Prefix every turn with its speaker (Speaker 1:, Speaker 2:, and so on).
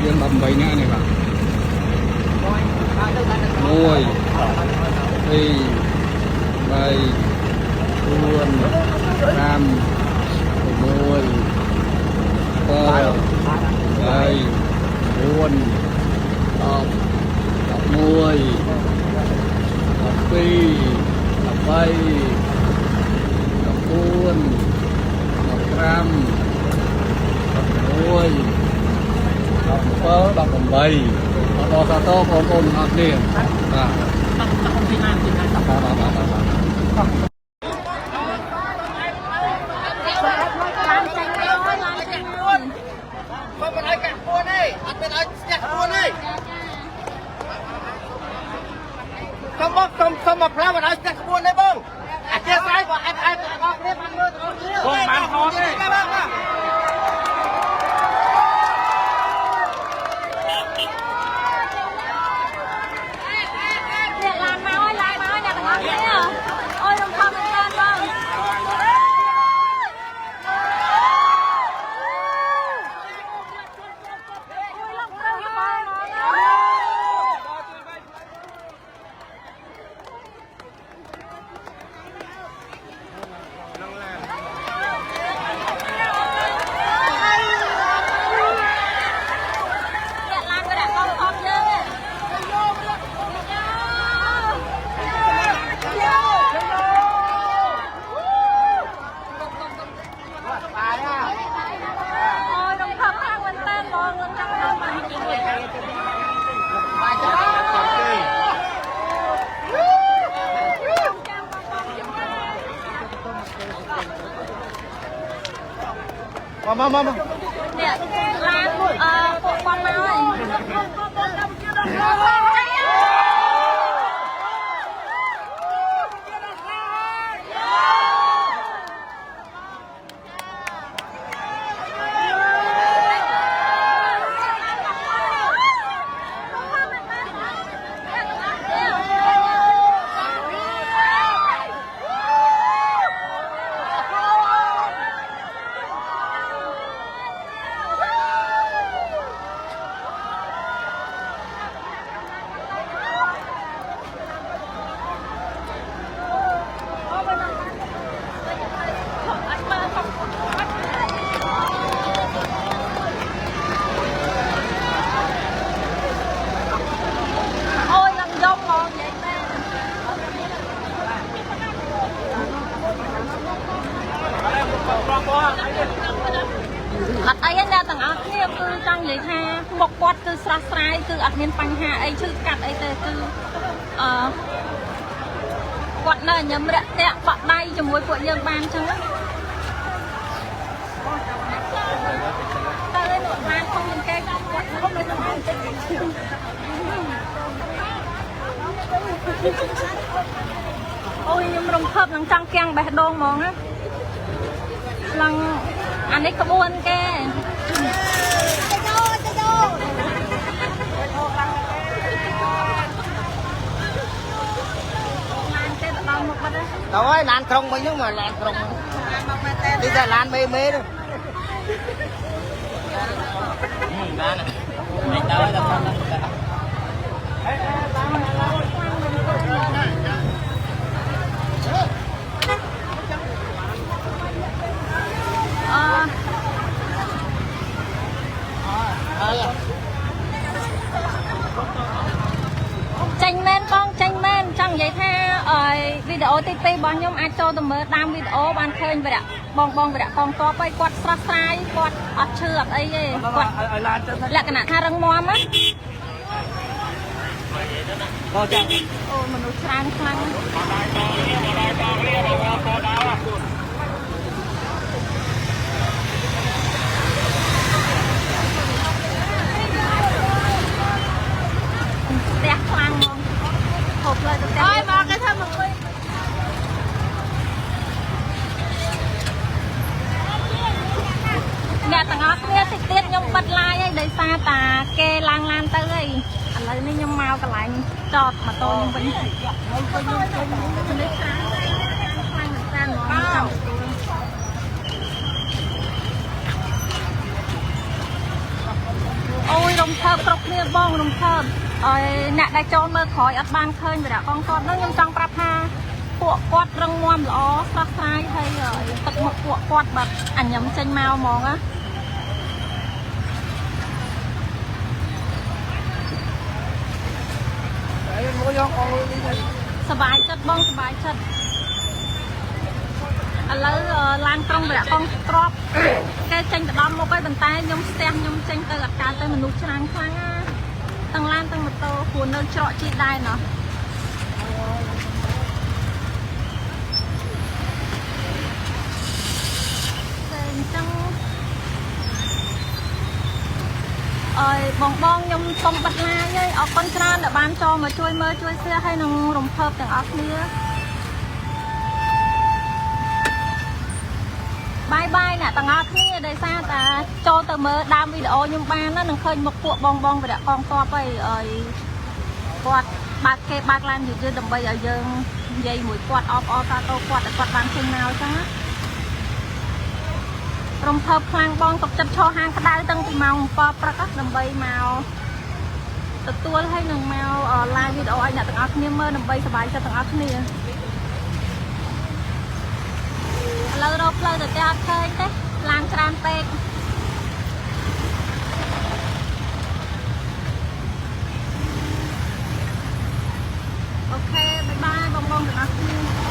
Speaker 1: យើង18នាក់នេះបាទ1 ដល់សាទរបងប្អូនអរគ្នាបាទ
Speaker 2: សូមមកផ្លាស់បណ្ដោយស្ទះក្បួននេះបងអធិស្ឋានបងអត់អត់គ្នាបានមើលបងបានហត់ទេមកនេះឡានពួកបងមកហើយអត់អីណាទាំងអស់គ្នាគឺចង់និយាយថាមុខគាត់គឺស្រស់ស្រាយគឺអត់មានបញ្ហាអីឈឺកាត់អីទេគឺគាត់នៅញឹមរាក់ទាក់បាក់ដៃជាមួយពួកយើងបានអញ្ចឹងទៅឯនោះបានធំជាងគេគាត់ធំនៅក្នុងអូយខ្ញុំរំភើបនឹងចង់គាំងបេះដូងហ្មងណាឡើងអានេះក្បួនគេដល់ហើយឡានក្រុងវិញហ្នឹងមកឡានក្រុងនេះតែឡានមេនោះឡានមិនដល់ដល់ចេញមែនបងចេញមែនចង់និយាយថាវីដេអូទី2របស់ខ្ញុំអាចចូលទៅមើលតាមវីដេអូបានឃើញវរៈបងវរៈកងទ័ពហើយគាត់ស្រស់ស្រាយគាត់អត់ឈឺអត់អីទេគាត់លក្ខណៈថារឹងមាំណាបងចាអូមនុស្សច្រើនខ្លាំងផ្ទះខ្លាំងហ្មងហូបលើទៅផ្ទះអើយមកគេថាមកវិញអ្នកទាំងអស់គ្នាតិចទៀតខ្ញុំបិទឡាយហើយដោយសារតាគេឡើងឡានទៅហើយឥឡូវនេះខ្ញុំមកកន្លែងចតម៉ូតូខ្ញុំវិញនេះខ្លាំងមែនតើហ្មងចង់ អូយរំភើបគ្រប់គ្នាបងរំភើបឲ្យអ្នកដែលចូលមើលក្រោយអត់បានឃើញវីដេអូកងគាត់នឹងខ្ញុំចង់ប្រាប់ថាពួកគាត់រឹងមាំល្អស្រស់ស្រាយហើយទឹកមុខពួកគាត់แบบអញ្ញឹមចេញមកហ្មងណាសบายចិត្តបងសบายចិត្តឥឡូវឡានក្រុងប្រាក់កងក្របគេចេញទៅដល់មុខហើយប៉ុន្តែខ្ញុំស្ទះខ្ញុំចេញទៅអត់កើតទៅមនុស្សច្រើនខ្លាំងណាទាំងឡានទាំងម៉ូតូព្រោះនៅច្រកជីដែរណោះតែអញ្ចឹងអើយបងខ្ញុំសុំបិទឡាយហើយអរគុណច្រើនដែលបានចូលមកជួយមើលជួយshareឲ្យនឹងរំភើបទាំងអស់គ្នាបាយអ្នកទាំងអស់គ្នាដោយសារតែចូលទៅមើលដើមវីដេអូខ្ញុំបានណានឹងឃើញមុខពួកបងវីដេអូកងតបហើយគាត់បើកឡានយឺតដើម្បីឲ្យយើងនិយាយមួយគាត់អបអរសាទរគាត់តែគាត់បានឃើញមកអញ្ចឹងណារំភើបខ្លាំងបងទុកចិត្តឈរហាងក្តៅតាំងពីម៉ោង 7 ព្រឹកដើម្បីមកទទួលឲ្យនឹងមក live វីដេអូឲ្យអ្នកទាំងអស់គ្នាមើលដើម្បីសប្បាយចិត្តទាំងអស់គ្នាឥឡូវរកផ្លូវទៅផ្ទះអត់ឃើញទេឡានច្រើនពេកអូខេបាយបាយបងទាំងអស់គ្នា